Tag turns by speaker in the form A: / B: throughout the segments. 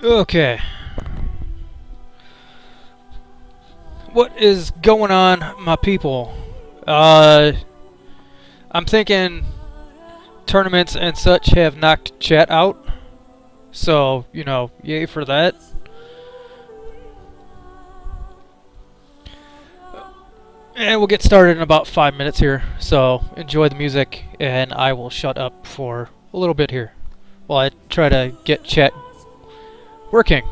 A: Okay. What is going on, my people? Uh, I'm thinking tournaments and such have knocked chat out. So, yay for that. And we'll get started in about 5 minutes here. So, enjoy the music, and I will shut up for a little bit here while I try to get chat working.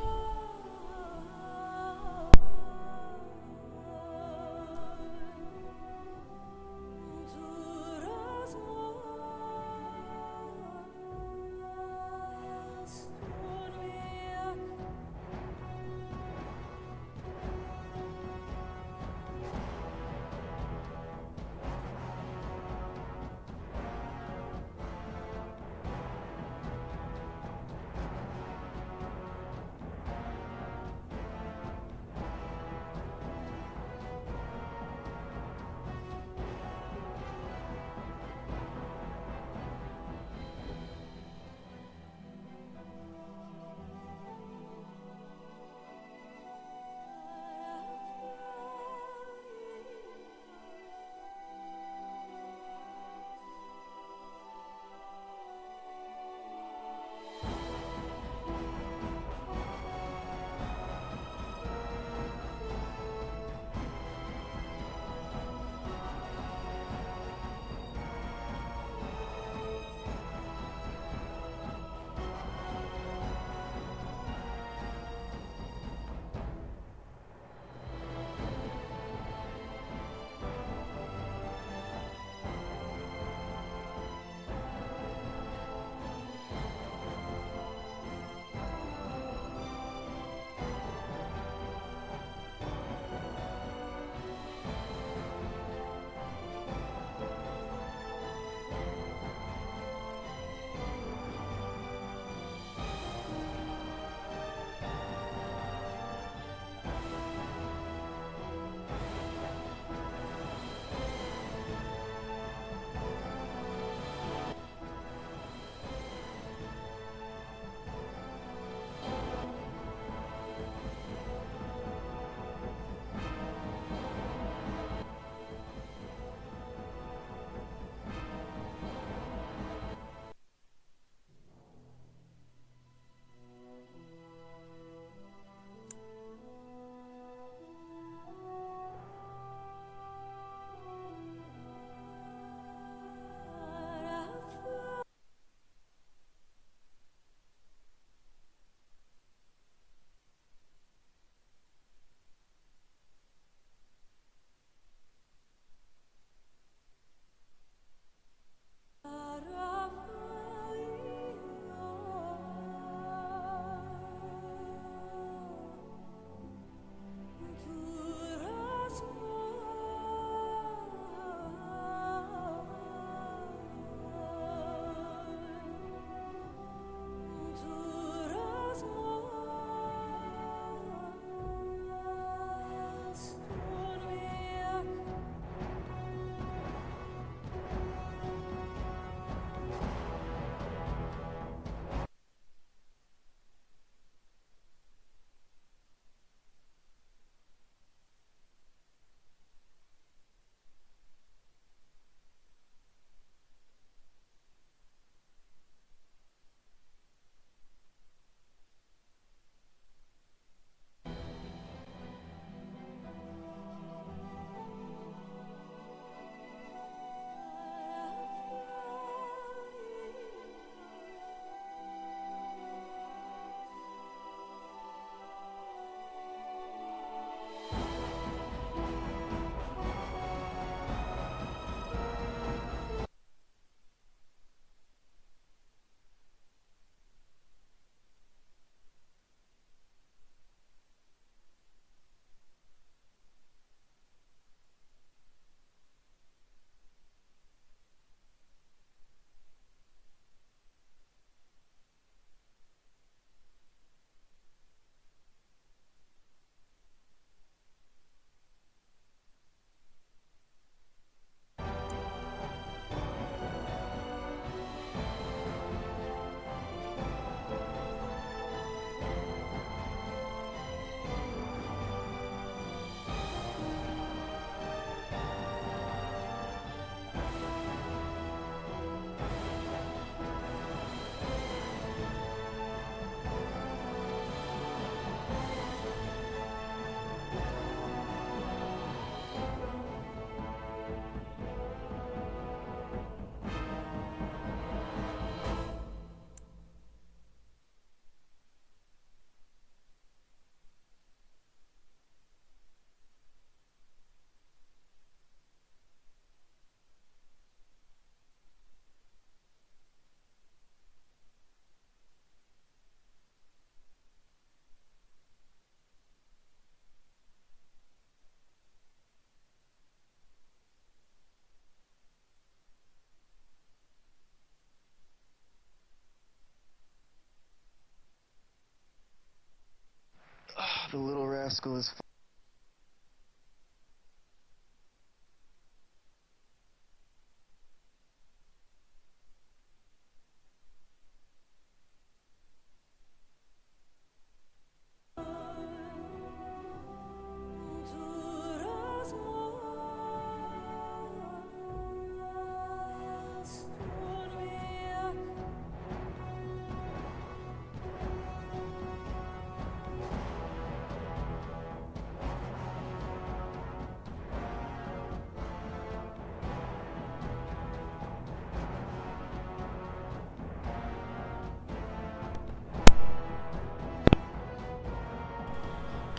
B: The little rascal is...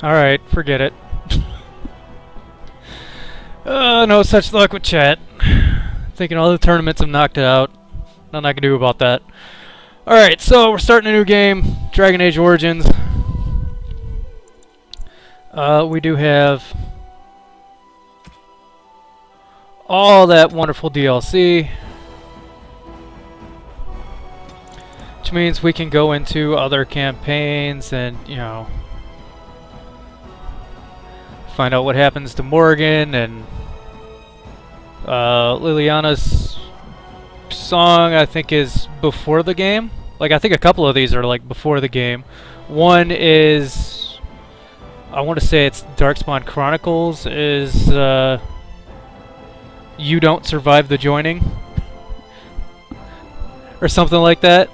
A: Alright, forget it. No such luck with chat. Thinking all the tournaments have knocked it out. Nothing I can do about that. Alright, so we're starting a new game. Dragon Age Origins. We do have all that wonderful DLC. Which means we can go into other campaigns and, you know, find out what happens to Morgan and Liliana's song, I think, is before the game. Like, I think a couple of these are like before the game. One is, I want to say it's Darkspawn Chronicles, is You Don't Survive the Joining or something like that.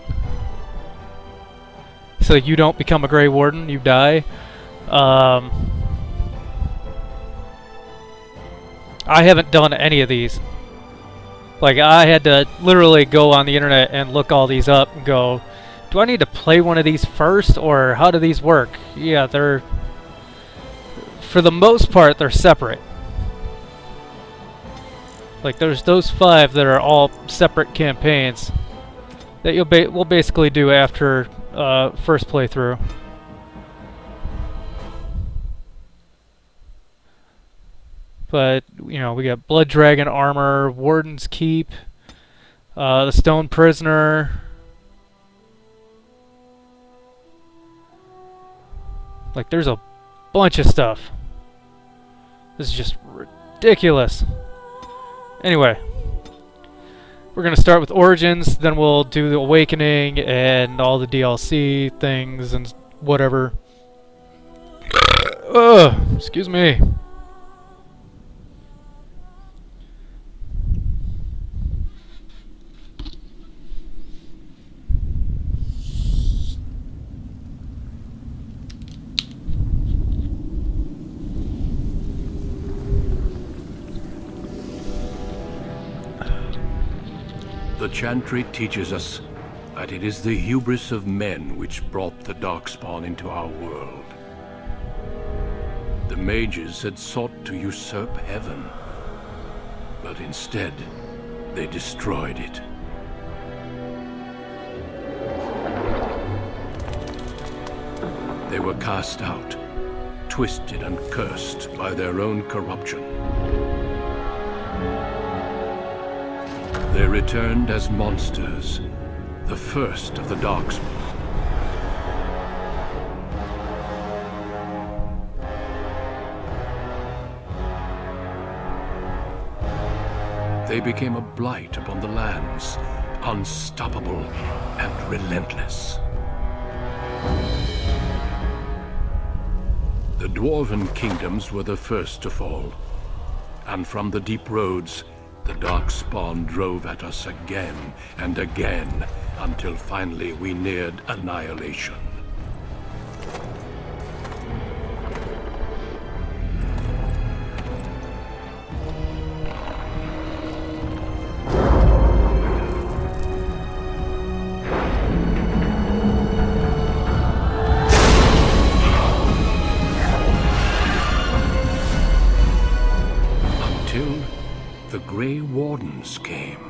A: So you don't become a Grey Warden, you die. I haven't done any of these. Like, I had to literally go on the internet and look all these up and go, do I need to play one of these first, or how do these work? Yeah, they're, for the most part, they're separate. Like, there's those 5 that are all separate campaigns that we'll basically do after first playthrough. But, you know, we got Blood Dragon Armor, Warden's Keep, the Stone Prisoner. Like, there's a bunch of stuff. This is just ridiculous. Anyway, we're going to start with Origins, then we'll do the Awakening and all the DLC things and whatever. Excuse me.
C: The Chantry teaches us that it is the hubris of men which brought the Darkspawn into our world. The mages had sought to usurp heaven, but instead they destroyed it. They were cast out, twisted and cursed by their own corruption. They returned as monsters, the first of the Darkspawn. They became a blight upon the lands, unstoppable and relentless. The Dwarven kingdoms were the first to fall, and from the deep roads, the Darkspawn drove at us again and again, until finally we neared annihilation. The Grey Wardens came.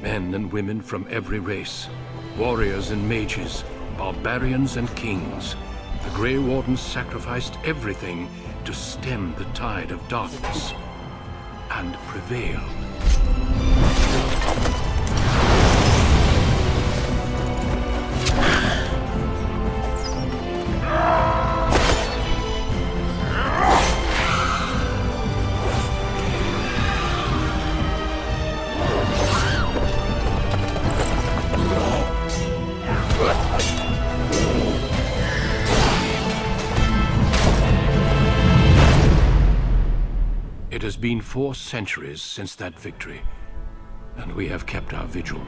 C: Men and women from every race, warriors and mages, barbarians and kings. The Grey Wardens sacrificed everything to stem the tide of darkness and prevailed. It has been 4 centuries since that victory, and we have kept our vigil.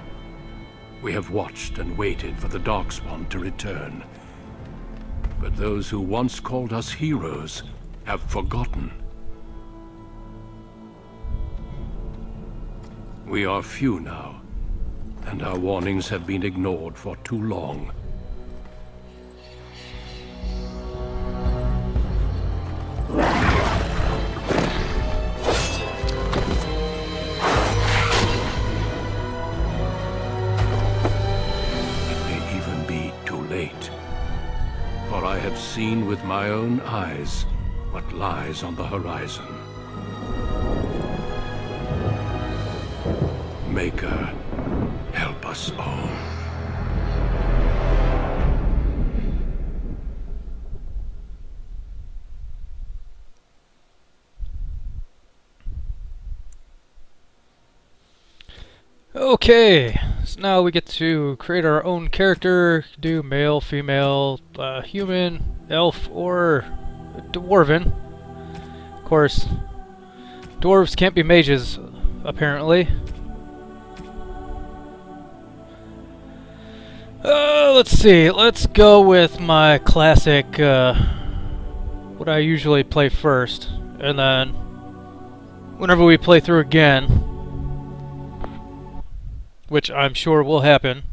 C: We have watched and waited for the Darkspawn to return. But those who once called us heroes have forgotten. We are few now, and our warnings have been ignored for too long. For I have seen with my own eyes what lies on the horizon. Maker, help us all.
A: Okay, so now we get to create our own character, do male, female, human, elf, or dwarven. Of course, dwarves can't be mages, apparently. Let's see, let's go with my classic, what I usually play first, and then whenever we play through again, which I'm sure will happen.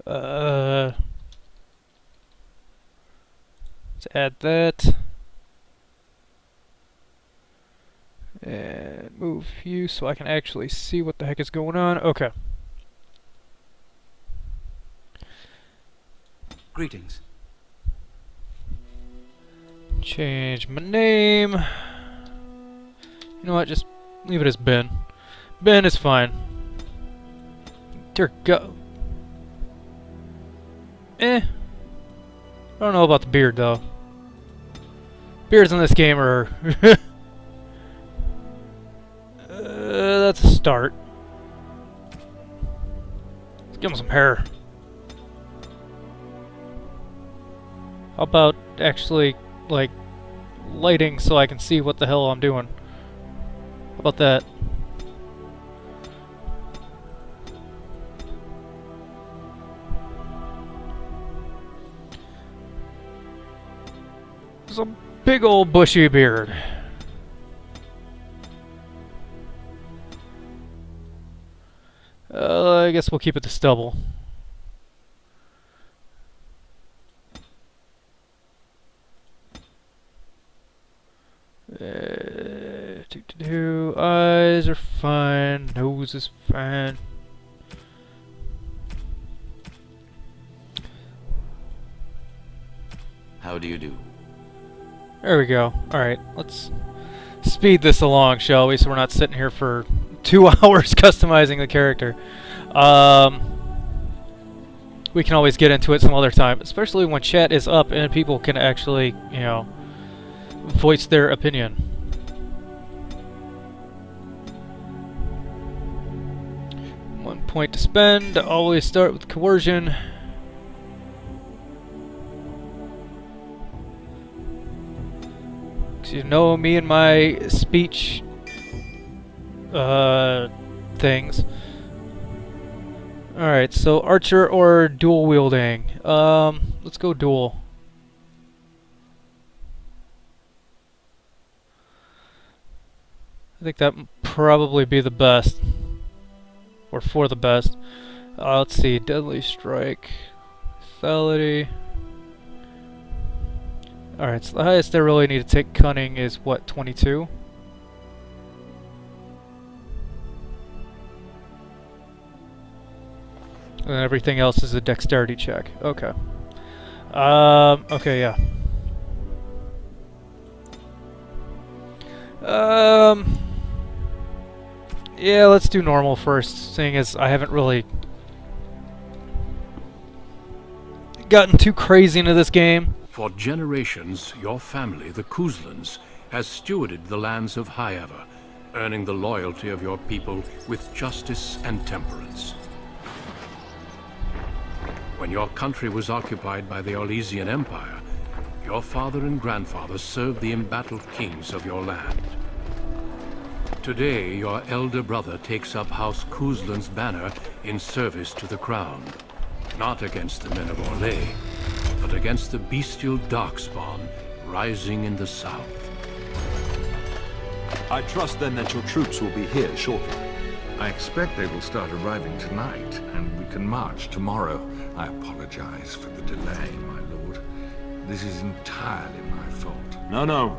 A: Let's add that. And move you so I can actually see what the heck is going on. Okay.
B: Greetings.
A: Change my name. You know what? Just leave it as Ben. Ben is fine. Dear God. I don't know about the beard though. Beards in this game are. That's a start. Let's give him some hair. How about actually, like, lighting so I can see what the hell I'm doing? How about that? It's a big old bushy beard. I guess we'll keep it to stubble. Eyes are fine. Nose is fine.
B: How do you do?
A: There we go. Alright, let's speed this along, shall we? So we're not sitting here for 2 hours customizing the character. We can always get into it some other time, especially when chat is up and people can actually, you know, voice their opinion. One point to spend. Always start with coercion. Because you know me and my speech things. Alright, so archer or dual wielding? Let's go dual. I think that would probably be the best. Or for the best. Let's see, deadly strike. Lethality. Alright, so the highest I really need to take cunning is what, 22? And everything else is a dexterity check. Okay. Okay, yeah. Yeah, let's do normal first, seeing as I haven't really gotten too crazy into this game.
C: For generations, your family, the Kuzlans, has stewarded the lands of Highever, earning the loyalty of your people with justice and temperance. When When your country was occupied by the Orlesian Empire, your father and grandfather served the embattled kings of your land. Today, your elder brother takes up House Kuzlan's banner in service to the crown. Not against the men of Orlais, but against the bestial Darkspawn rising in the south.
B: I trust then that your troops will be here shortly.
D: I expect they will start arriving tonight, and we can march tomorrow. I apologize for the delay, my lord. This is entirely my fault.
B: No.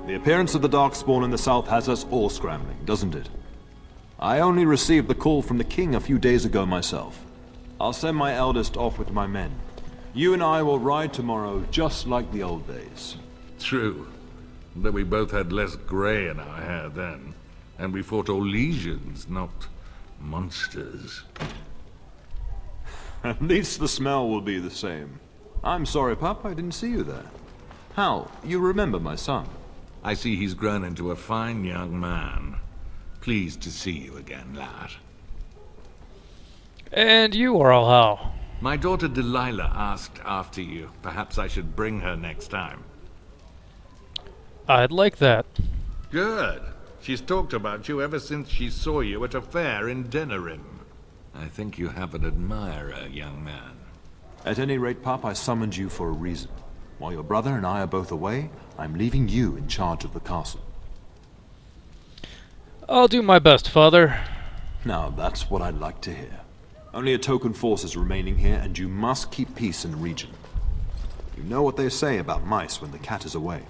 B: The appearance of the Darkspawn in the south has us all scrambling, doesn't it? I only received the call from the king a few days ago myself. I'll send my eldest off with my men. You and I will ride tomorrow just like the old days.
D: True. Though we both had less grey in our hair then. And we fought Orlesians, not monsters.
B: At least the smell will be the same. I'm sorry, Pup, I didn't see you there. Hal, you remember my son?
D: I see he's grown into a fine young man. Pleased to see you again, lad.
A: And you are all how?
D: My daughter Delilah asked after you. Perhaps I should bring her next time.
A: I'd like that.
D: Good. She's talked about you ever since she saw you at a fair in Denerim. I think you have an admirer, young man.
B: At any rate, Pup, I summoned you for a reason. While your brother and I are both away, I'm leaving you in charge of the castle.
A: I'll do my best, Father.
B: Now, that's what I'd like to hear. Only a token force is remaining here, and you must keep peace in the region. You know what they say about mice when the cat is away,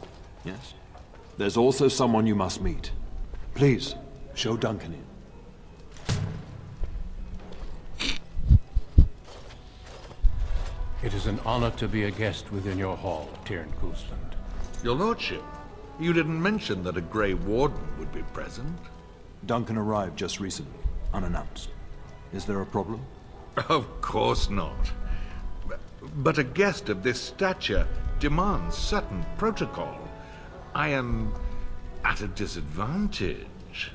B: yes? There's also someone you must meet. Please, show Duncan in.
C: It is an honor to be a guest within your hall, Tyrn Kuzland.
D: Your lordship, you didn't mention that a Grey Warden would be present.
B: Duncan arrived just recently, unannounced. Is there a problem?
D: Of course not. But a guest of this stature demands certain protocol. I am at a disadvantage.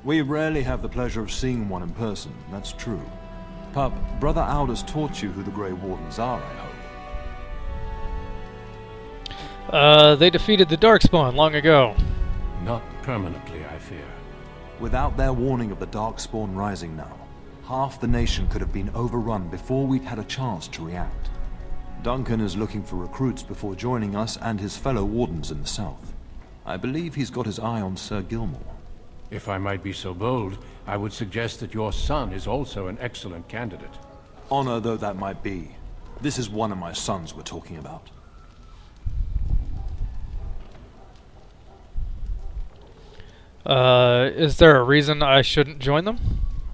B: We rarely have the pleasure of seeing one in person, that's true. Pup, Brother Aldous taught you who the Grey Wardens are, I hope.
A: They defeated the Darkspawn long ago.
C: Not permanently, I fear.
B: Without their warning of the Darkspawn rising now, half the nation could have been overrun before we'd had a chance to react. Duncan is looking for recruits before joining us and his fellow Wardens in the south. I believe he's got his eye on Sir Gilmore.
C: If I might be so bold, I would suggest that your son is also an excellent candidate.
B: Honor though that might be, this is one of my sons we're talking about.
A: Is there a reason I shouldn't join them?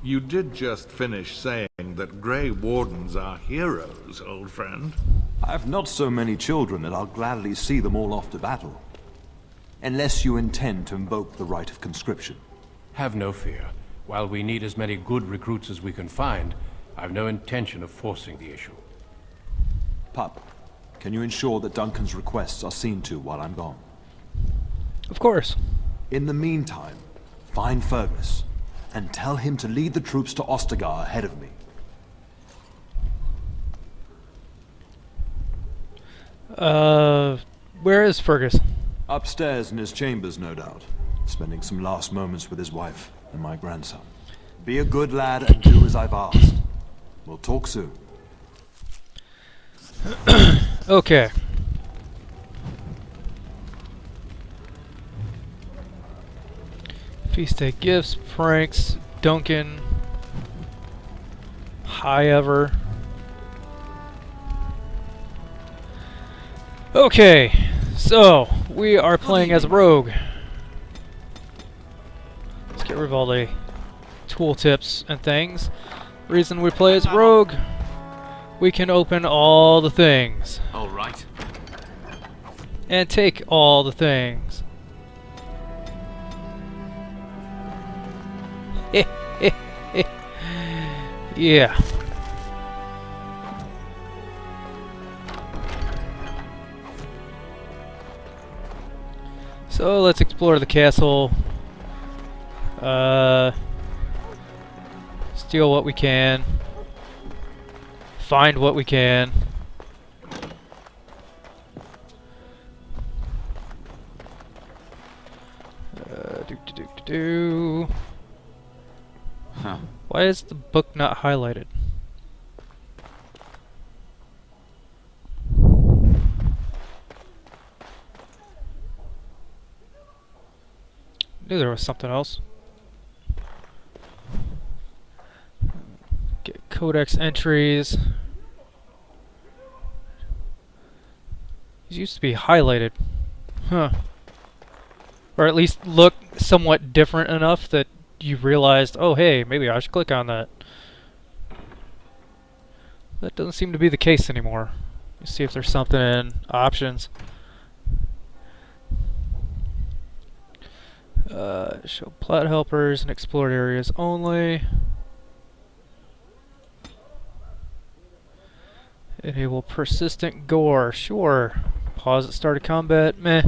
D: You did just finish saying that Grey Wardens are heroes, old friend.
B: I've not so many children that I'll gladly see them all off to battle. Unless you intend to invoke the right of conscription.
C: Have no fear. While we need as many good recruits as we can find, I've no intention of forcing the issue.
B: Pup, can you ensure that Duncan's requests are seen to while I'm gone?
A: Of course.
B: In the meantime, find Fergus, and tell him to lead the troops to Ostagar ahead of me.
A: Where is Fergus?
B: Upstairs in his chambers, no doubt. Spending some last moments with his wife and my grandson. Be a good lad and do as I've asked. We'll talk soon.
A: Okay. Feast day gifts, pranks, Duncan, high ever. Okay, so we are playing as a rogue. Let's get rid of all the tooltips and things. Reason we play as rogue, we can open all the things.
E: All right.
A: And take all the things. Yeah. So let's explore the castle. Steal what we can. find what we can. Do.
E: Huh.
A: Why is the book not highlighted? Knew there was something else. Get codex entries. These used to be highlighted. Huh. Or at least look somewhat different enough that you realized, oh hey, maybe I should click on that. That doesn't seem to be the case anymore. Let's see if there's something in options. Show plot helpers and explored areas only. Enable persistent gore. Sure. Pause at start of combat. Meh.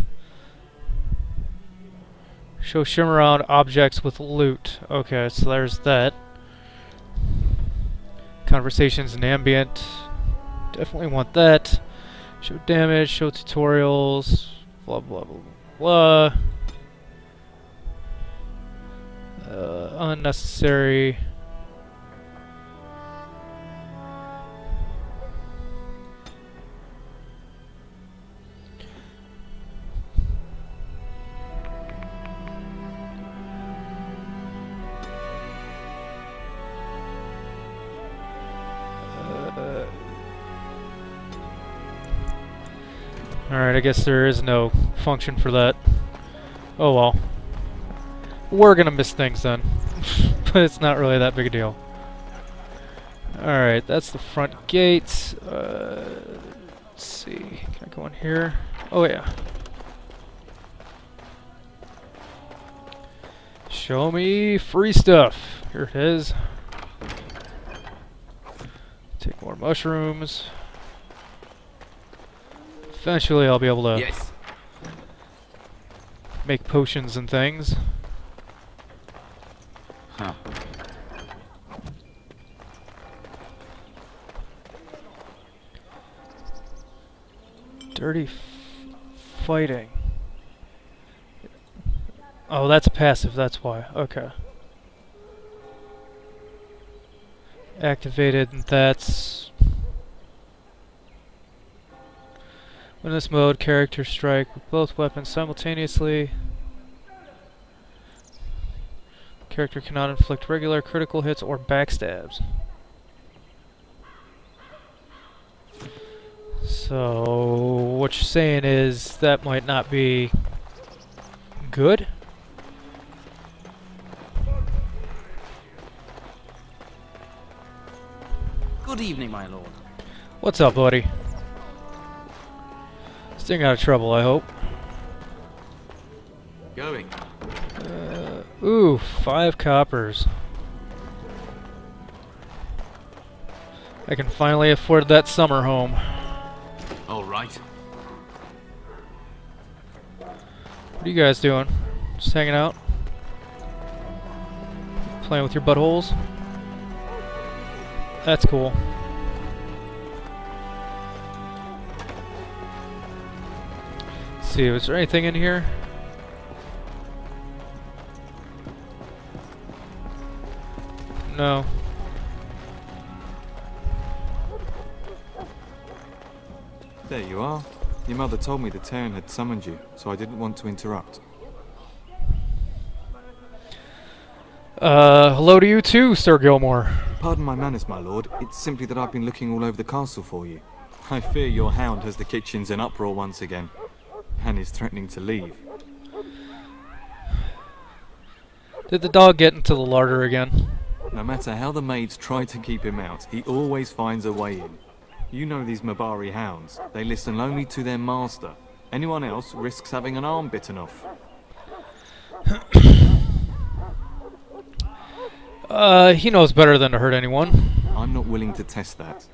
A: Show shimmer around objects with loot. Okay, so there's that. Conversations and ambient. Definitely want that. Show damage, show tutorials. Blah blah blah blah. Unnecessary. Alright, I guess there is no function for that. Oh well. We're gonna miss things then. But it's not really that big a deal. Alright, that's the front gate. Let's see. Can I go in here? Oh yeah. Show me free stuff. Here it is. Take more mushrooms. Eventually I'll be able to make potions and things.
E: Huh.
A: Dirty fighting. Oh, that's passive, that's why. Okay. Activated, and that's... In this mode, characters strike with both weapons simultaneously. Character cannot inflict regular critical hits or backstabs. So, what you're saying is that might not be good?
E: Good evening, my lord.
A: What's up, buddy? Staying out of trouble, I hope.
E: Going.
A: Ooh, 5 coppers. I can finally afford that summer home.
E: All right.
A: What are you guys doing? Just hanging out? Playing with your buttholes? That's cool. Let's see, was there anything in here? No.
F: There you are. Your mother told me the Terran had summoned you, so I didn't want to interrupt.
A: Hello to you too, Sir Gilmore.
F: Pardon my manners, my lord. It's simply that I've been looking all over the castle for you. I fear your hound has the kitchens in uproar once again, and is threatening to leave.
A: Did the dog get into the larder again?
F: No matter how the maids try to keep him out, he always finds a way in. You know these Mabari hounds. They listen only to their master. Anyone else risks having an arm bitten off.
A: He knows better than to hurt anyone.
F: I'm not willing to test that.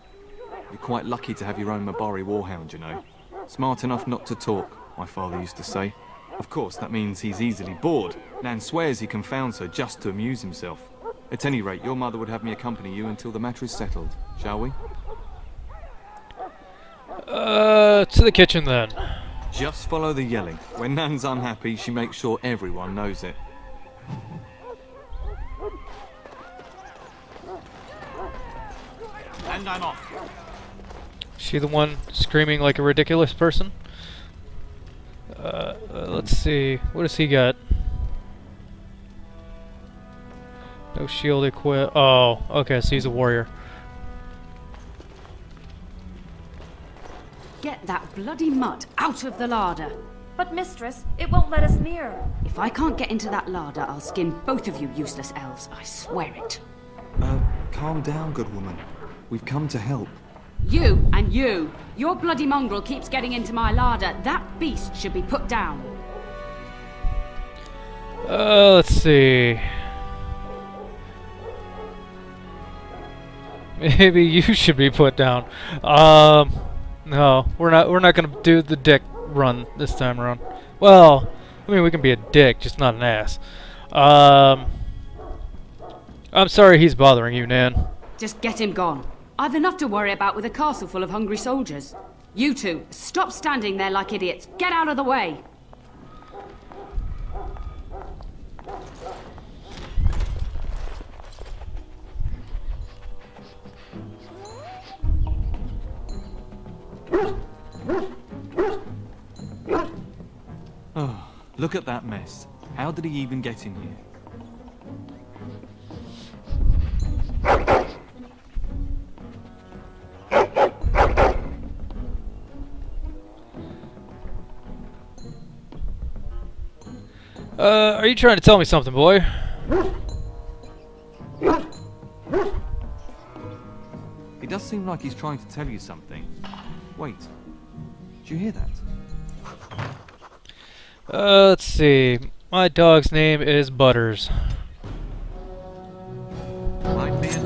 F: You're quite lucky to have your own Mabari warhound, you know. Smart enough not to talk, my father used to say. Of course, that means he's easily bored. Nan swears he confounds her just to amuse himself. At any rate, your mother would have me accompany you until the matter is settled, shall we?
A: To the kitchen then.
F: Just follow the yelling. When Nan's unhappy, she makes sure everyone knows it.
E: And I'm off.
A: She the one screaming like a ridiculous person? Let's see. What does he got? No shield equip. Oh, okay, so he's a warrior.
G: Get that bloody mutt out of the larder.
H: But mistress, it won't let us near.
G: If I can't get into that larder, I'll skin both of you useless elves. I swear it.
F: Calm down, good woman. We've come to help.
G: You and you. Your bloody mongrel keeps getting into my larder. That beast should be put down.
A: Let's see. Maybe you should be put down. No, we're not gonna do the dick run this time around. Well, I mean we can be a dick, just not an ass. I'm sorry he's bothering you, Nan.
G: Just get him gone. I've enough to worry about with a castle full of hungry soldiers. You two, stop standing there like idiots. Get out of the way.
F: Oh, look at that mess. How did he even get in here?
A: Are you trying to tell me something, boy?
F: It does seem like he's trying to tell you something. Wait, did you hear that?
A: Let's see. My dog's name is Butters.
F: Right there.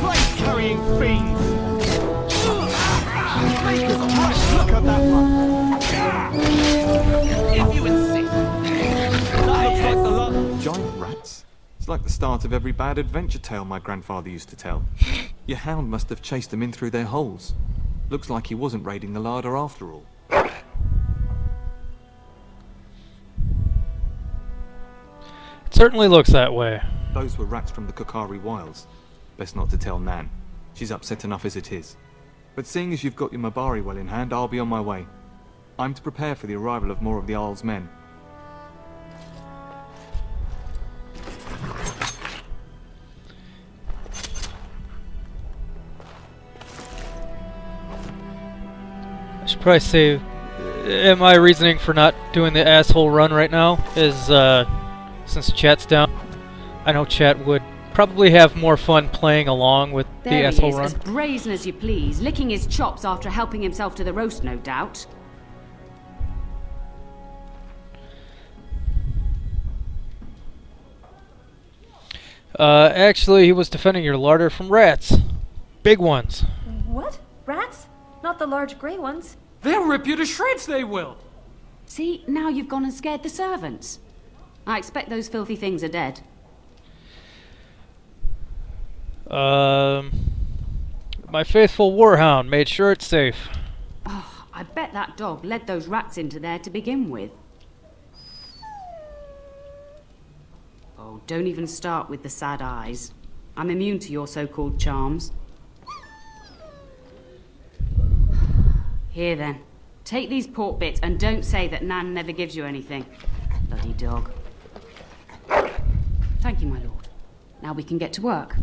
I: Plate-carrying fiends! Look at that one! If you insist. That looks like a lot.
F: Giant rats? It's like the start of every bad adventure tale my grandfather used to tell. Your hound must have chased them in through their holes. Looks like he wasn't raiding the larder after all.
A: It certainly looks that way.
F: Those were rats from the Kokari Wilds. Best not to tell Nan. She's upset enough as it is. But seeing as you've got your Mabari well in hand, I'll be on my way. I'm to prepare for the arrival of more of the Isle's men.
A: I should probably say, my reasoning for not doing the asshole run right now is, since chat's down, I know chat would probably have more fun playing along with the
G: There he
A: asshole
G: is,
A: run.
G: as brazen as you please, licking his chops after helping himself to the roast, no doubt.
A: Actually, he was defending your larder from rats. Big ones.
H: What? Rats? Not the large grey ones.
I: They'll rip you to shreds, they will!
G: See, now you've gone and scared the servants. I expect those filthy things are dead.
A: My faithful warhound made sure it's safe.
G: Oh, I bet that dog led those rats into there to begin with. Oh, don't even start with the sad eyes. I'm immune to your so-called charms. Here then, take these pork bits and don't say that Nan never gives you anything. Bloody dog. Thank you, my lord. Now we can get to work.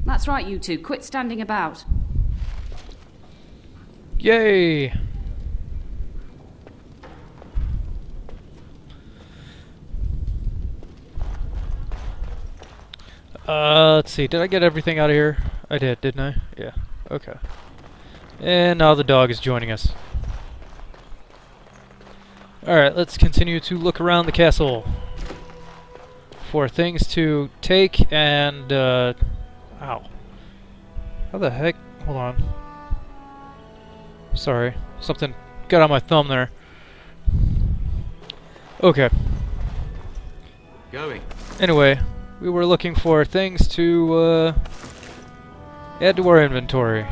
G: That's right, you two. Quit standing about.
A: Yay! Let's see. Did I get everything out of here? I did, didn't I? Yeah. Okay. And now the dog is joining us. Alright, let's continue to look around the castle for things to take and, ow. How the heck? Hold on. Sorry. Something got on my thumb there. Okay.
E: Going.
A: Anyway, We were looking for things to add to our inventory.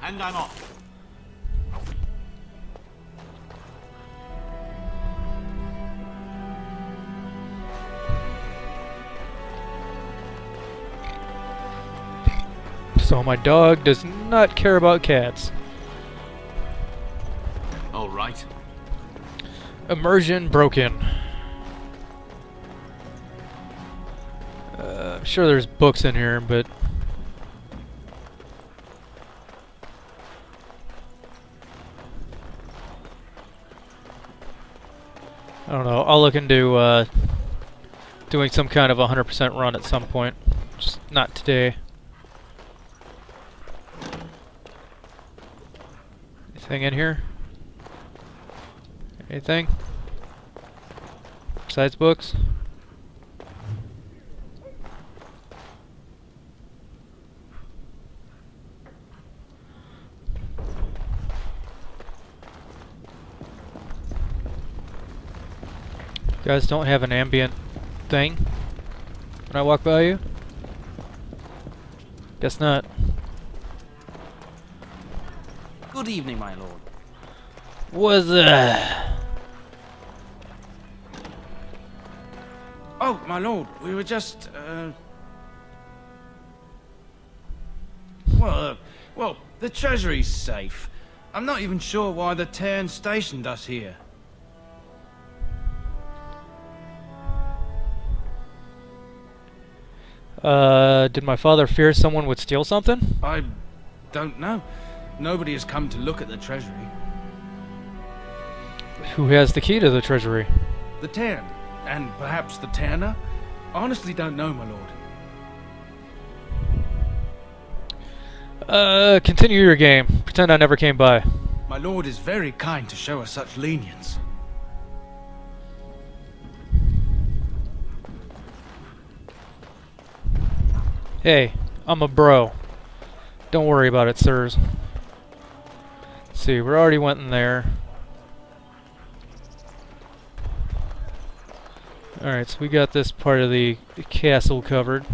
E: And I'm off.
A: So my dog does not care about cats.
E: All right.
A: Immersion broken. I'm sure there's books in here, but I don't know. I'll look into doing some kind of 100% run at some point. Just not today. Anything in here? Anything? Besides books? You guys don't have an ambient thing when I walk by you? Guess not.
E: Good evening, my lord.
A: Was
E: Oh, my lord, we were just, well, the treasury's safe. I'm not even sure why the Cairn stationed us here.
A: did my father fear someone would steal something?
E: I don't know. Nobody has come to look at the treasury.
A: Who has the key to the treasury?
E: The Cairn, and perhaps the Tanner? Honestly don't know, my lord.
A: Continue your game. Pretend I never came by.
E: My lord is very kind to show us such lenience.
A: Hey, I'm a bro. Don't worry about it, sirs. Let's see, we already went in there. Alright, so we got this part of the castle covered.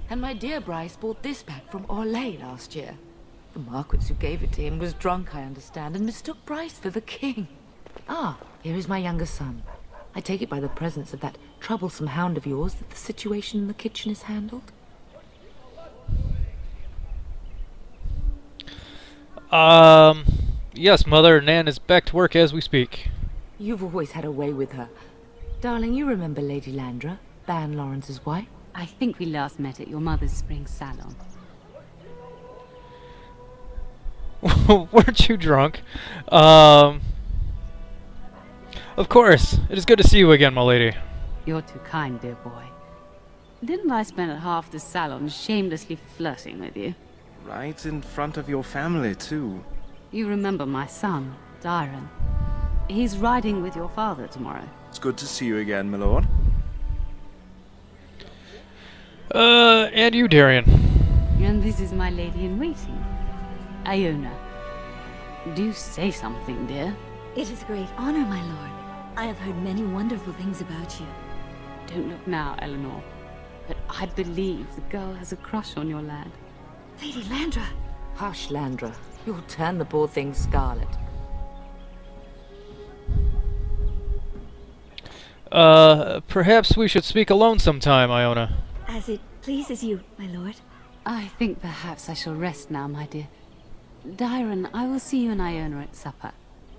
J: And my dear Bryce bought this back from Orlais last year. The Marquis who gave it to him was drunk, I understand, and mistook Bryce for the king. Ah, here is my younger son. I take it by the presence of that troublesome hound of yours that the situation in the kitchen is handled?
A: Yes, Mother. Nan is back to work as we speak.
J: You've always had a way with her. Darling, you remember Lady Landra, Ban Lawrence's wife?
G: I think we last met at your mother's spring salon.
A: Weren't you drunk? Of course. It is good to see you again, my lady.
G: You're too kind, dear boy. Didn't I spend half the salon shamelessly flirting with you?
K: Right in front of your family, too.
G: You remember my son, Dyron. He's riding with your father tomorrow.
K: It's good to see you again, my lord.
A: And you, Darian.
G: And this is my lady-in-waiting, Iona. Do say something, dear.
H: It is a great honor, my lord. I have heard many wonderful things about you.
G: Don't look now, Eleanor. But I believe the girl has a crush on your lad.
H: Lady Landra!
J: Hush, Landra. You'll turn the poor thing scarlet.
A: Perhaps we should speak alone sometime, Iona.
H: As it pleases you, my lord.
G: I think perhaps I shall rest now, my dear. Dyron, I will see you and Iona at supper.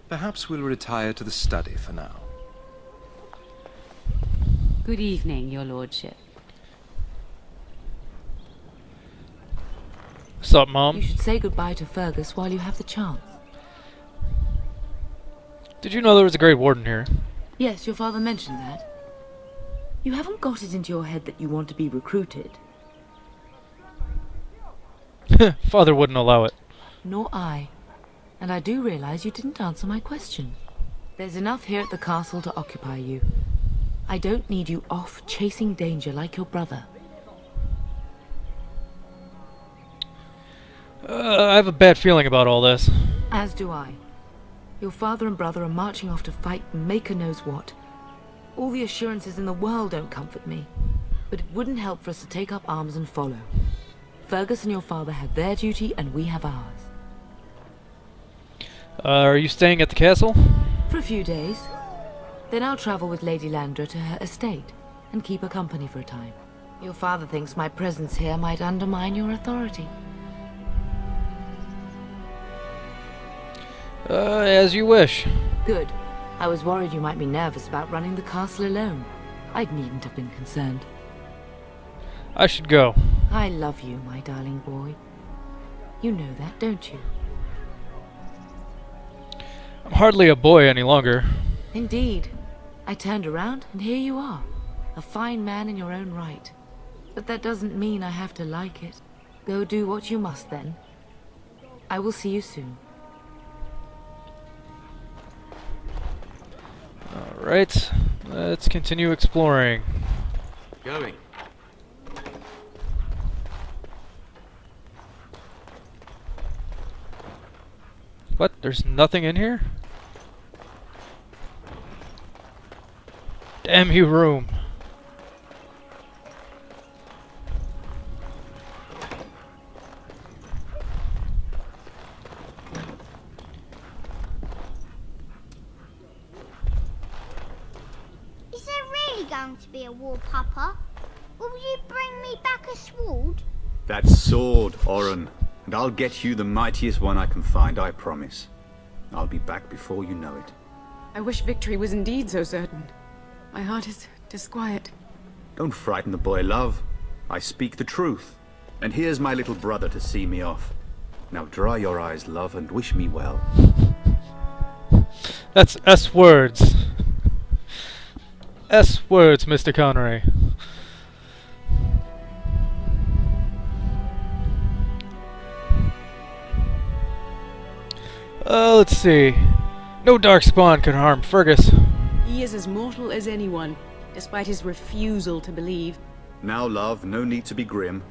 K: Perhaps we'll retire to the study for now.
G: Good evening, your lordship.
A: What's up, Mom?
J: You should say goodbye to Fergus while you have the chance.
A: Did you know there was a Grey Warden here?
J: Yes, your father mentioned that. You haven't got it into your head that you want to be recruited.
A: Father wouldn't allow it.
J: Nor I. And I do realize you didn't answer my question. There's enough here at the castle to occupy you. I don't need you off chasing danger like your brother.
A: I have a bad feeling about all this.
J: As do I. Your father and brother are marching off to fight Maker knows what, All the assurances in the world don't comfort me. But it wouldn't help for us to take up arms and follow. Fergus and your father have their duty, and we have ours.
A: Are you staying at the castle?
J: For a few days. Then I'll travel with Lady Landra to her estate, and keep her company for a time. Your father thinks my presence here might undermine your authority.
A: As you wish.
J: Good. I was worried you might be nervous about running the castle alone. I needn't have been concerned.
A: I should go.
J: I love you, my darling boy. You know that, don't you?
A: I'm hardly a boy any longer.
J: Indeed. I turned around, and here you are. A fine man in your own right. But that doesn't mean I have to like it. Go do what you must, then. I will see you soon.
A: Alright, let's continue exploring.
F: Going.
A: What? There's nothing in here? Damn you, room.
L: Is there really going to be a war, Papa? Will you bring me back a sword?
M: That sword, Oren. And I'll get you the mightiest one I can find, I promise. I'll be back before you know it.
N: I wish victory was indeed so certain. My heart is disquiet.
M: Don't frighten the boy, love. I speak the truth. And here's my little brother to see me off. Now dry your eyes, love, and wish me well.
A: That's S words. S words, Mr. Connery. Let's see. No darkspawn can harm Fergus.
N: He is as mortal as anyone, despite his refusal to believe.
M: Now, love, no need to be grim.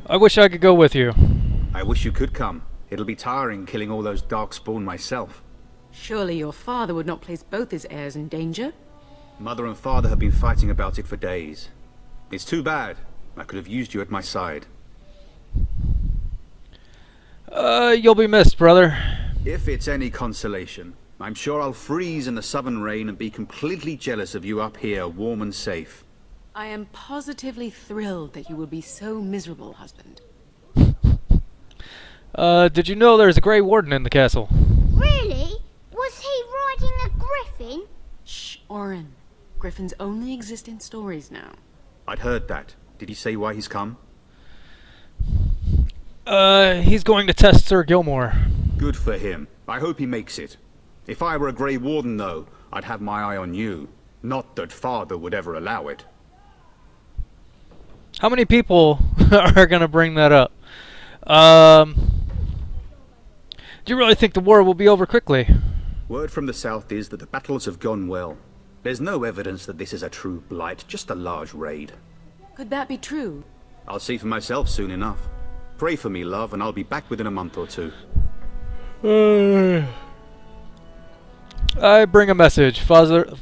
A: I wish I could go with you.
M: I wish you could come. It'll be tiring killing all those darkspawn myself.
N: Surely your father would not place both his heirs in danger?
M: Mother and father have been fighting about it for days. It's too bad. I could have used you at my side.
A: You'll be missed, brother.
M: If it's any consolation, I'm sure I'll freeze in the southern rain and be completely jealous of you up here, warm and safe.
N: I am positively thrilled that you will be so miserable, husband.
A: Did you know there's a Grey Warden in the castle?
L: Really? Was he riding a griffin?
N: Shh, Oren. Griffins only exist in stories now.
M: I'd heard that. Did he say why he's come?
A: He's going to test Sir Gilmore.
M: Good for him. I hope he makes it. If I were a Grey Warden, though, I'd have my eye on you. Not that father would ever allow it.
A: How many people are gonna bring that up? Do you really think the war will be over quickly?
M: Word from the south is that the battles have gone well. There's no evidence that this is a true blight, just a large raid.
N: Could that be true?
M: I'll see for myself soon enough. Pray for me, love, and I'll be back within a month or two.
A: I bring a message. Faja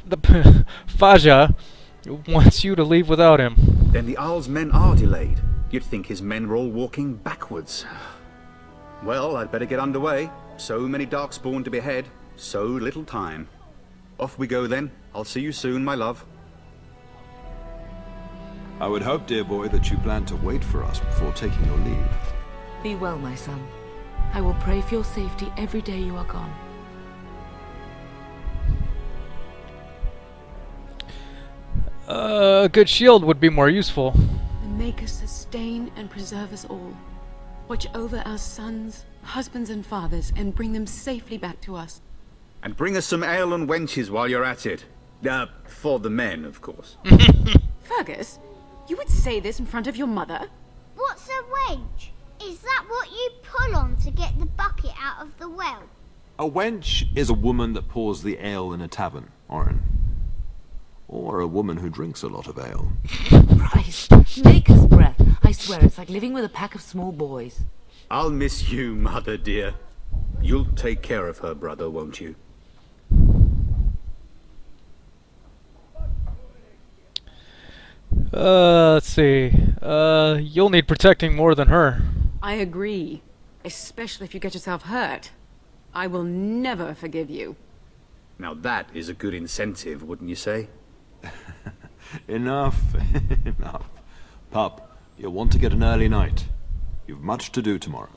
A: wants you to leave without him.
M: Then the Arl's men are delayed. You'd think his men were all walking backwards. Well, I'd better get underway. So many darkspawn to behead, so little time. Off we go then. I'll see you soon, my love.
B: I would hope, dear boy, that you plan to wait for us before taking your leave.
J: Be well, my son. I will pray for your safety every day you are gone.
A: A good shield would be more useful.
N: The Maker sustain and preserve us all. Watch over our sons, husbands and fathers, and bring them safely back to us.
M: And bring us some ale and wenches while you're at it. For the men, of course.
N: Fergus, you would say this in front of your mother?
L: What's a wench? Is that what you pull on to get the bucket out of the well?
B: A wench is a woman that pours the ale in a tavern, Oren. Or a woman who drinks a lot of ale.
J: Christ, Maker's breath. I swear it's like living with a pack of small boys.
M: I'll miss you, mother dear. You'll take care of her, brother, won't you?
A: Let's see. You'll need protecting more than her.
N: I agree. Especially if you get yourself hurt. I will never forgive you.
M: Now that is a good incentive, wouldn't you say?
B: Enough, enough. Pup, you'll want to get an early night. You've much to do tomorrow.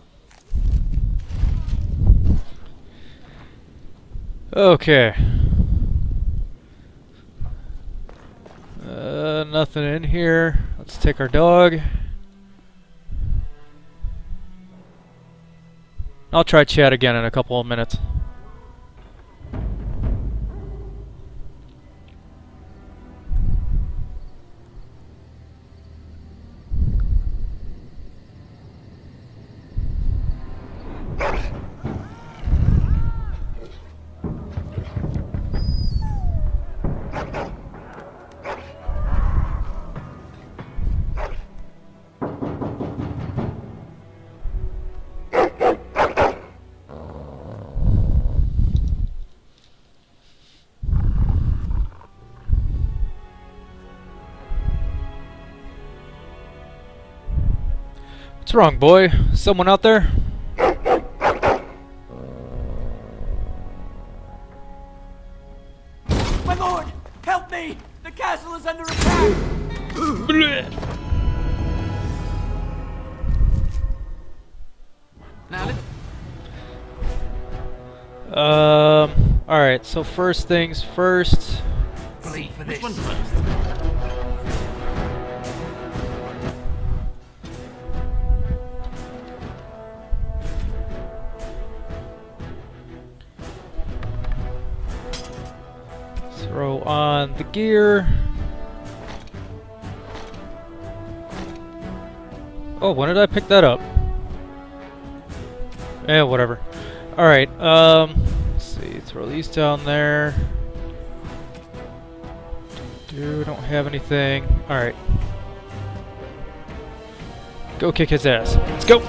A: Okay. Nothing in here. Let's take our dog. I'll try chat again in a couple of minutes. What's wrong, boy? Someone out there?
I: My lord! Help me! The castle is under attack!
A: Alright, so first things first.
I: Bleed for this.
A: Throw on the gear. Oh, when did I pick that up? Eh, whatever. Alright, let's see, throw these down there. Don't have anything. Alright. Go kick his ass. Let's go!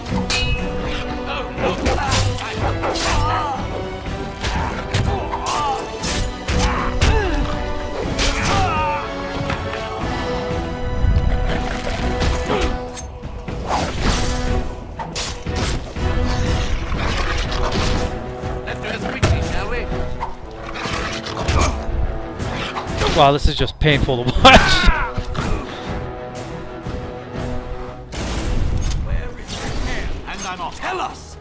A: Wow, this is just painful to watch.
I: And I'm off. Tell us!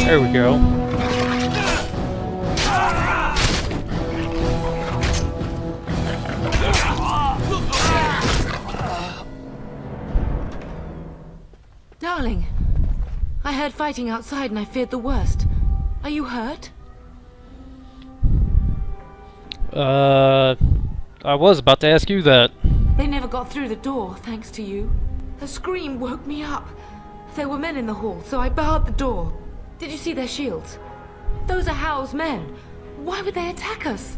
A: There we go.
J: Darling, I heard fighting outside and I feared the worst. Are you hurt?
A: I was about to ask you that.
J: They never got through the door, thanks to you. A scream woke me up. There were men in the hall, so I barred the door. Did you see their shields? Those are Howe's men. Why would they attack us?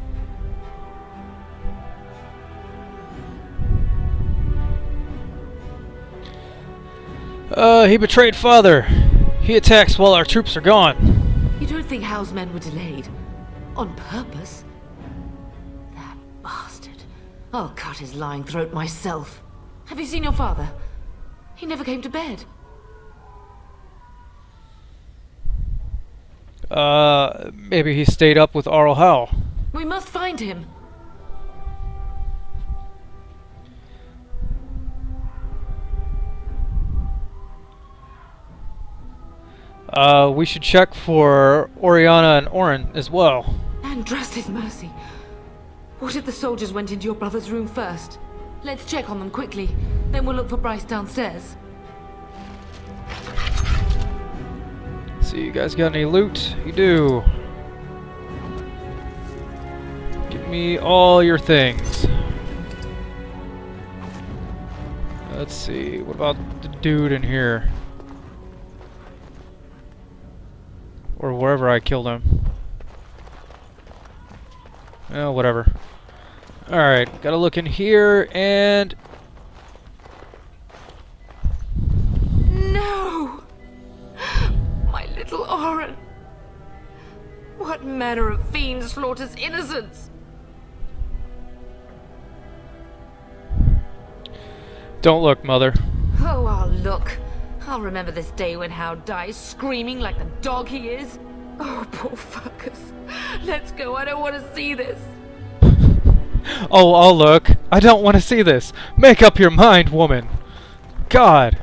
A: He betrayed Father. He attacks while our troops are gone.
J: You don't think Howe's men were delayed? On purpose? That bastard. I'll cut his lying throat myself. Have you seen your father? He never came to bed.
A: Maybe he stayed up with Arl Howe.
J: We must find him.
A: We should check for Oriana and Orin as well.
J: And trust his mercy. What if the soldiers went into your brother's room first? Let's check on them quickly. Then we'll look for Bryce downstairs.
A: See, you guys got any loot? You do. Give me all your things. Let's see, what about the dude in here? Or wherever I killed him. Oh, whatever. Alright, gotta look in here, and...
J: No! My little Oren! What manner of fiend slaughters innocents?
A: Don't look, Mother.
J: Oh, I'll look. I'll remember this day when Hal dies screaming like the dog he is. Oh, poor fuckers. Let's go, I don't want to see this.
A: Oh, I'll look. I don't want to see this. Make up your mind, woman. God.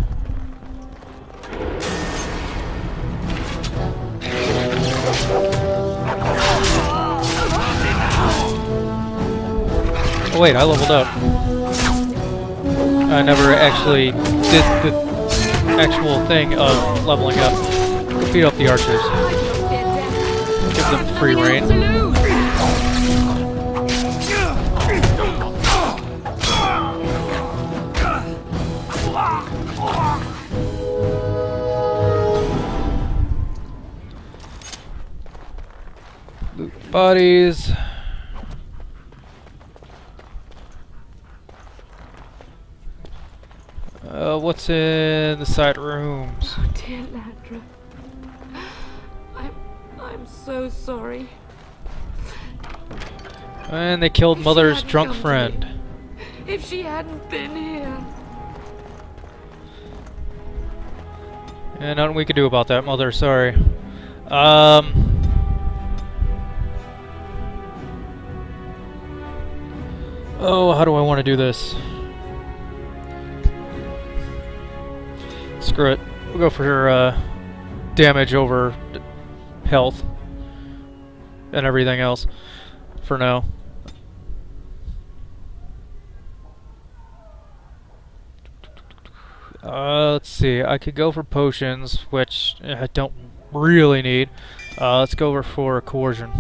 A: Oh, wait, I leveled up. I never actually did the actual thing of leveling up. Go beat up the archers. Give them free reign. Loot bodies. What's in the side rooms?
J: Oh, dear Landra. I'm so sorry.
A: And they killed Mother's drunk friend.
J: If she hadn't been here.
A: And nothing we could do about that, Mother. Sorry. Oh, how do I want to do this? Screw it. We'll go for damage over health and everything else for now. Let's see. I could go for potions, which I don't really need. Let's go over for coercion.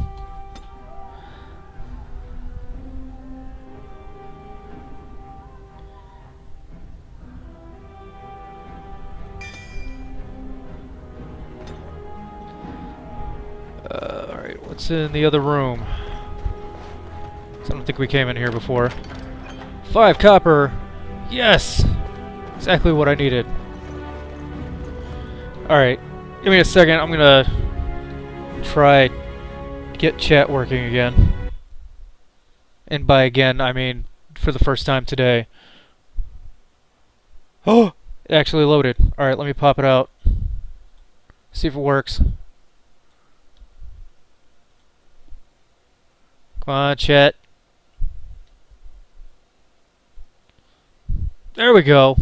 A: Alright, what's in the other room? I don't think we came in here before. 5 copper! Yes! Exactly what I needed. Alright, give me a second. I'm gonna try get chat working again. And by again, I mean for the first time today. Oh! It actually loaded. Alright, let me pop it out. See if it works. Come on, chat. There we go.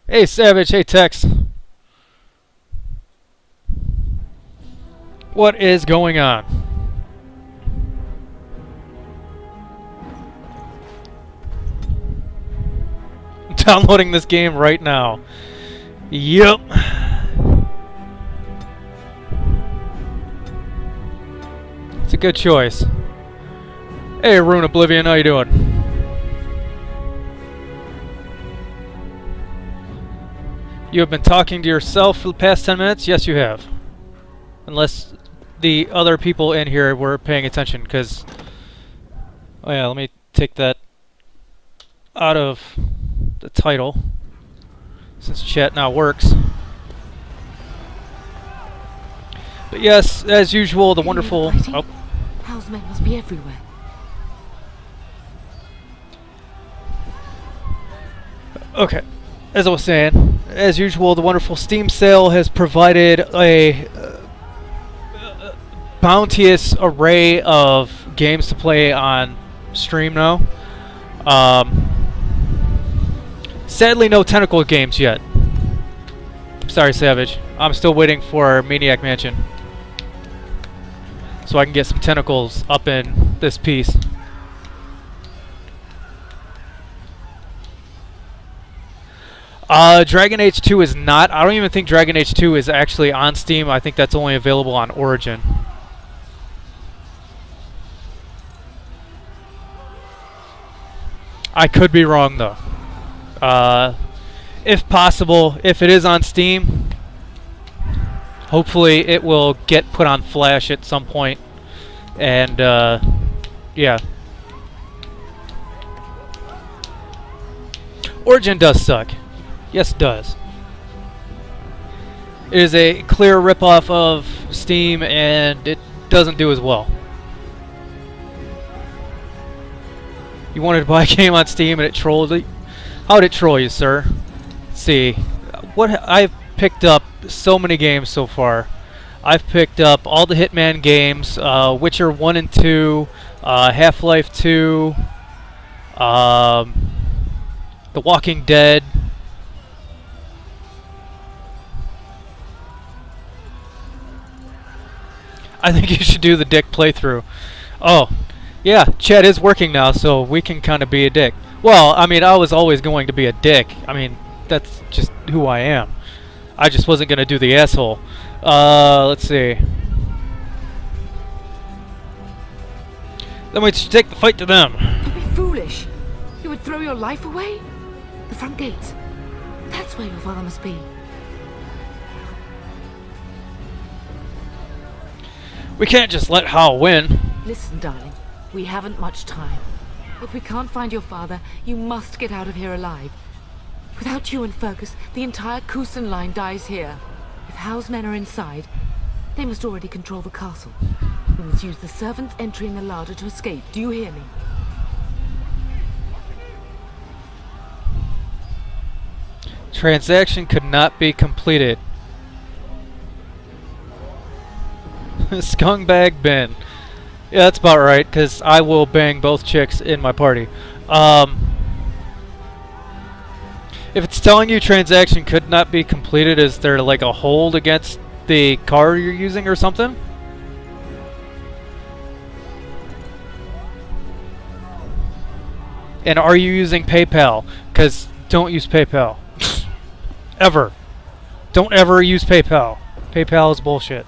A: Hey, Savage. Hey, Tex. What is going on? I'm downloading this game right now. Yep. It's a good choice. Hey, Rune Oblivion, how you doing? You have been talking to yourself for the past 10 minutes? Yes, you have. Unless the other people in here were paying attention, because... Oh yeah, let me take that out of the title, since chat now works. But yes, as usual, the wonderful... Oh.
J: Hal's men must be everywhere.
A: Okay, as I was saying, as usual, the wonderful Steam sale has provided a bounteous array of games to play on stream now. Sadly, no Tentacle games yet. Sorry, Savage. I'm still waiting for Maniac Mansion, so I can get some tentacles up in this piece. Dragon Age 2 is not. I don't even think Dragon Age 2 is actually on Steam. I think that's only available on Origin. I could be wrong, though. If possible, if it is on Steam, hopefully it will get put on Flash at some point and yeah. Origin does suck. Yes, it does. It is a clear ripoff of Steam, and it doesn't do as well. You wanted to buy a game on Steam, and it trolled you? How did it troll you, sir? Let's see. I've picked up so many games so far. I've picked up all the Hitman games, Witcher 1 and 2, Half-Life 2, The Walking Dead. I think you should do the dick playthrough. Oh, yeah, chat is working now, so we can kind of be a dick. Well, I mean, I was always going to be a dick. I mean, that's just who I am. I just wasn't going to do the asshole. Let's see. Then we should take the fight to them.
J: Don't be foolish. You would throw your life away? The front gates. That's where your father must be.
A: We can't just let Hal win.
J: Listen, darling. We haven't much time. If we can't find your father, you must get out of here alive. Without you and Fergus, the entire Kusen line dies here. If Hal's men are inside, they must already control the castle. We must use the servants entering the larder to escape. Do you hear me?
A: Transaction could not be completed. Scumbag Ben. Yeah, that's about right, because I will bang both chicks in my party. If it's telling you transaction could not be completed, is there like a hold against the card you're using or something? And are you using PayPal? Because don't use PayPal. Ever. Don't ever use PayPal. PayPal is bullshit.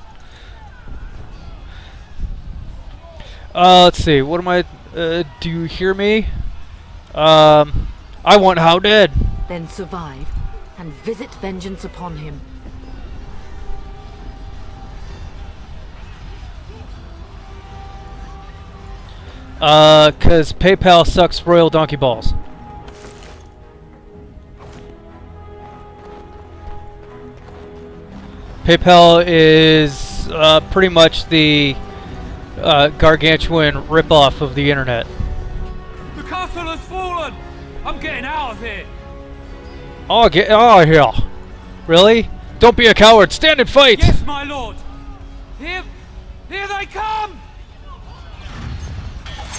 A: Let's see. What am I... do you hear me? I want How dead.
J: Then survive and visit vengeance upon him.
A: Cause PayPal sucks royal donkey balls. PayPal is pretty much the gargantuan ripoff of the internet.
I: The castle has fallen! I'm getting out of here!
A: Oh, get out of here! Really? Don't be a coward. Stand and fight!
I: Yes, my lord! Here they come!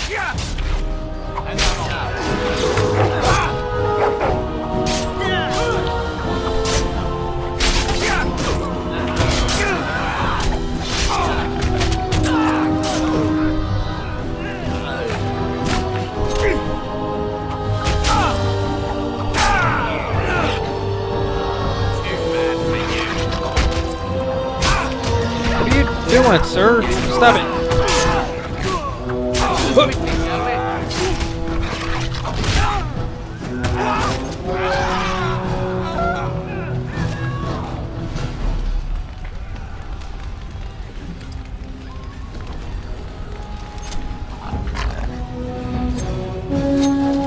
I: Yeah! And
A: What are you doing, sir? Stop it!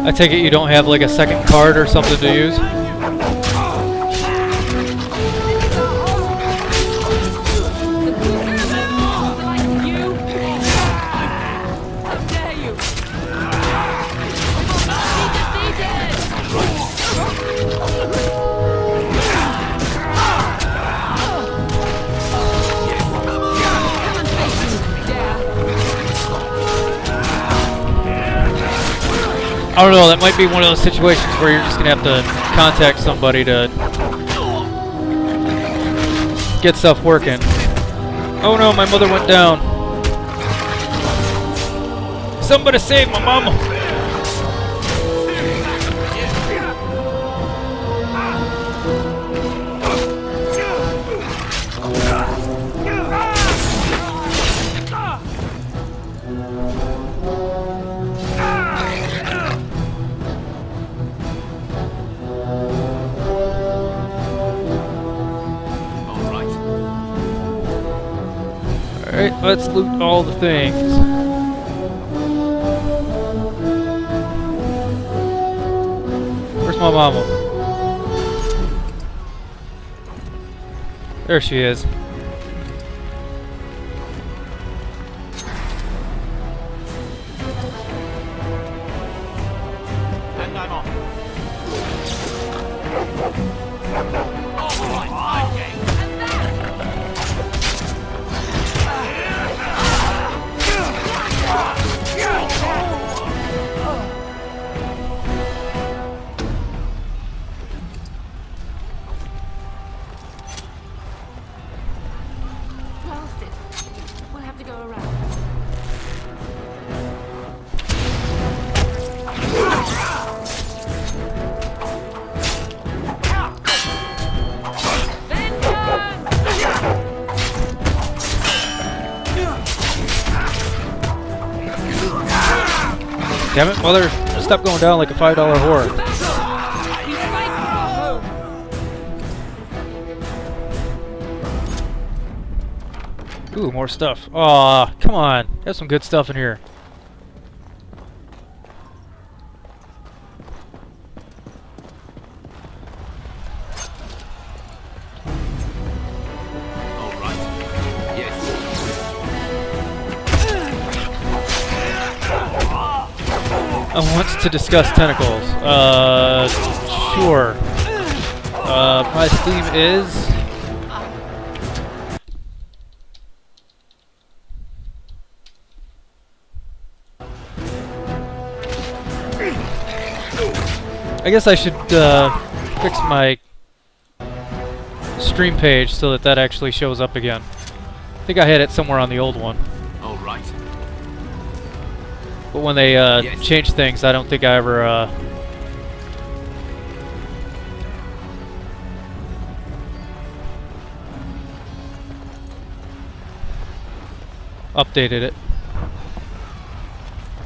A: I take it you don't have like a second card or something to use? I don't know, that might be one of those situations where you're just gonna have to contact somebody to get stuff working. Oh no, my mother went down. Somebody save my mama! Alright, let's loot all the things. my mama? There she is.
I: And I'm off. All right, my game.
J: Blasted. We'll have to go around.
A: Damn it, mother! Stop going down like a $5 whore. Ooh, more stuff. Aw, come on. There's some good stuff in here.
I: All right. Yes.
A: I want to discuss tentacles. Sure. My theme is... I guess I should fix my stream page so that that actually shows up again. I think I had it somewhere on the old one.
I: All right.
A: But when they change things, I don't think I ever updated it.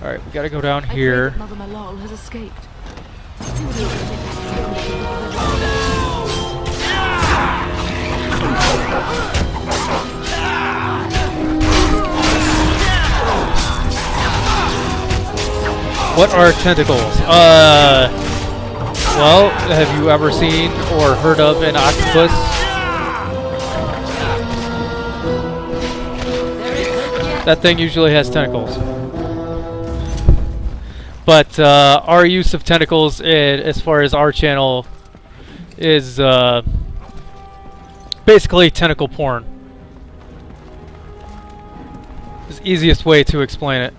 A: Alright, we gotta go down here.
J: Mother Malol has escaped.
A: What are tentacles? Well, have you ever seen or heard of an octopus? That thing usually has tentacles. But our use of tentacles, as far as our channel, is basically tentacle porn. It's the easiest way to explain it.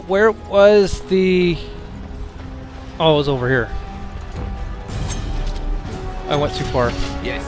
A: Where was the... Oh, it was over here. I went too far.
I: Yes.